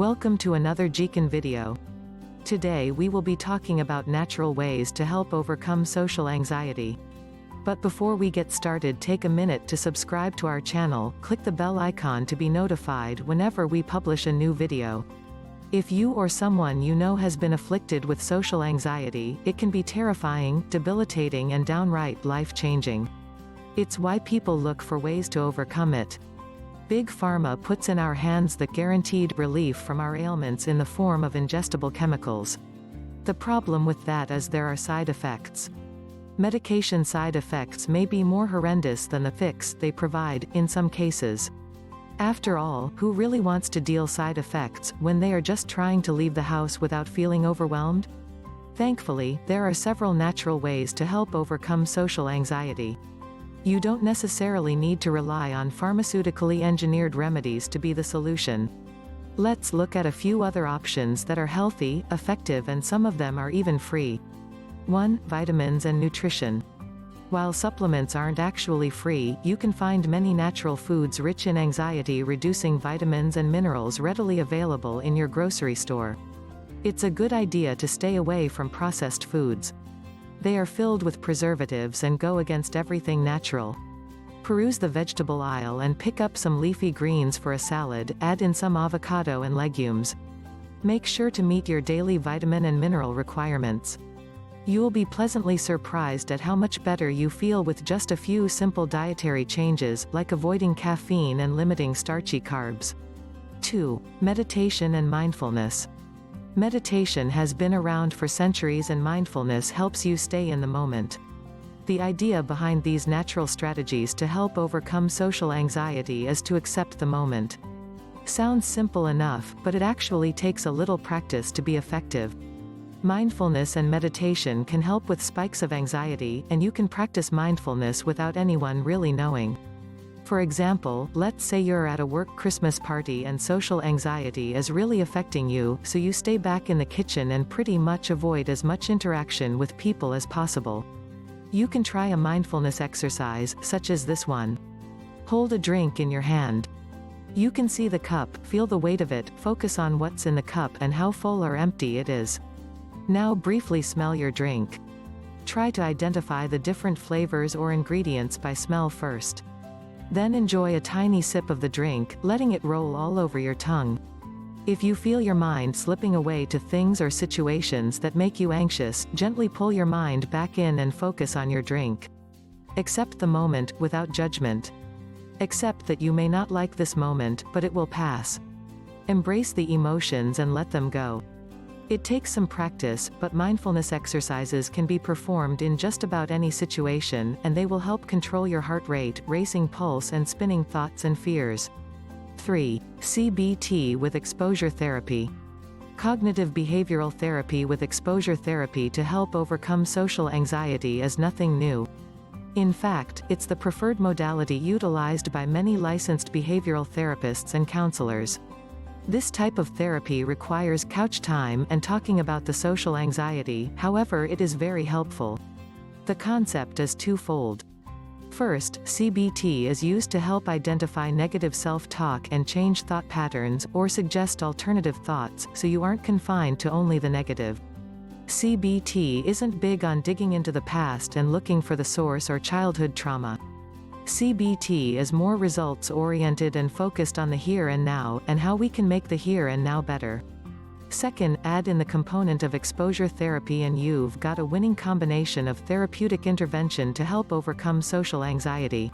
Welcome to another Jikan video. Today we will be talking about natural ways to help overcome social anxiety. But before we get started, take a minute to subscribe to our channel, click the bell icon to be notified whenever we publish a new video. If you or someone you know has been afflicted with social anxiety, it can be terrifying, debilitating and downright life-changing. It's why people look for ways to overcome it. Big Pharma puts in our hands the guaranteed relief from our ailments in the form of ingestible chemicals. The problem with that is there are side effects. Medication side effects may be more horrendous than the fix they provide, in some cases. After all, who really wants to deal side effects, when they are just trying to leave the house without feeling overwhelmed? Thankfully, there are several natural ways to help overcome social anxiety. You don't necessarily need to rely on pharmaceutically engineered remedies to be the solution. Let's look at a few other options that are healthy, effective and some of them are even free. 1. Vitamins and nutrition. While supplements aren't actually free, you can find many natural foods rich in anxiety-reducing vitamins and minerals readily available in your grocery store. It's a good idea to stay away from processed foods. They are filled with preservatives and go against everything natural. Peruse the vegetable aisle and pick up some leafy greens for a salad, add in some avocado and legumes. Make sure to meet your daily vitamin and mineral requirements. You'll be pleasantly surprised at how much better you feel with just a few simple dietary changes, like avoiding caffeine and limiting starchy carbs. 2. Meditation and mindfulness. Meditation has been around for centuries and mindfulness helps you stay in the moment. The idea behind these natural strategies to help overcome social anxiety is to accept the moment. Sounds simple enough, but it actually takes a little practice to be effective. Mindfulness and meditation can help with spikes of anxiety, and you can practice mindfulness without anyone really knowing. For example, let's say you're at a work Christmas party and social anxiety is really affecting you, so you stay back in the kitchen and pretty much avoid as much interaction with people as possible. You can try a mindfulness exercise, such as this one. Hold a drink in your hand. You can see the cup, feel the weight of it, focus on what's in the cup and how full or empty it is. Now briefly smell your drink. Try to identify the different flavors or ingredients by smell first. Then enjoy a tiny sip of the drink, letting it roll all over your tongue. If you feel your mind slipping away to things or situations that make you anxious, gently pull your mind back in and focus on your drink. Accept the moment, without judgment. Accept that you may not like this moment, but it will pass. Embrace the emotions and let them go. It takes some practice, but mindfulness exercises can be performed in just about any situation, and they will help control your heart rate, racing pulse and spinning thoughts and fears. 3. CBT with exposure therapy. Cognitive behavioral therapy with exposure therapy to help overcome social anxiety is nothing new. In fact, it's the preferred modality utilized by many licensed behavioral therapists and counselors. This type of therapy requires couch time and talking about the social anxiety, however it is very helpful. The concept is twofold. First, CBT is used to help identify negative self-talk and change thought patterns, or suggest alternative thoughts, so you aren't confined to only the negative. CBT isn't big on digging into the past and looking for the source or childhood trauma. CBT is more results-oriented and focused on the here and now, and how we can make the here and now better. Second, add in the component of exposure therapy and you've got a winning combination of therapeutic intervention to help overcome social anxiety.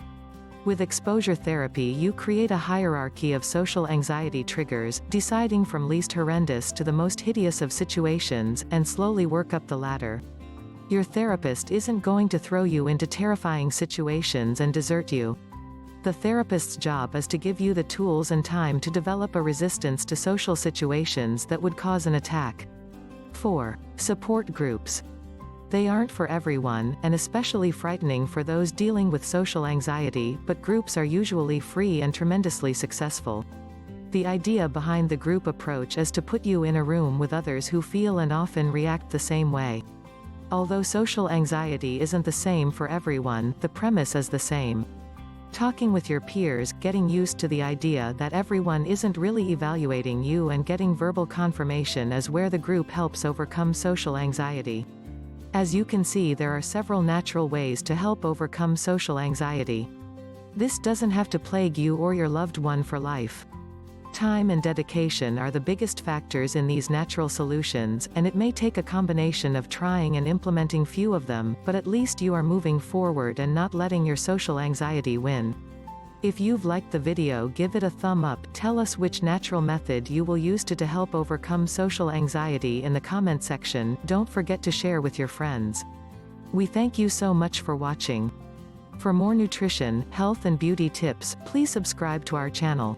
With exposure therapy you create a hierarchy of social anxiety triggers, deciding from least horrendous to the most hideous of situations, and slowly work up the ladder. Your therapist isn't going to throw you into terrifying situations and desert you. The therapist's job is to give you the tools and time to develop a resistance to social situations that would cause an attack. 4. Support groups. They aren't for everyone, and especially frightening for those dealing with social anxiety, but groups are usually free and tremendously successful. The idea behind the group approach is to put you in a room with others who feel and often react the same way. Although social anxiety isn't the same for everyone, the premise is the same. Talking with your peers, getting used to the idea that everyone isn't really evaluating you, and getting verbal confirmation is where the group helps overcome social anxiety. As you can see, there are several natural ways to help overcome social anxiety. This doesn't have to plague you or your loved one for life. Time and dedication are the biggest factors in these natural solutions, and it may take a combination of trying and implementing few of them, but at least you are moving forward and not letting your social anxiety win. If you've liked the video, give it a thumb up, tell us which natural method you will use to help overcome social anxiety in the comment section, don't forget to share with your friends. We thank you so much for watching. For more nutrition, health and beauty tips, please subscribe to our channel.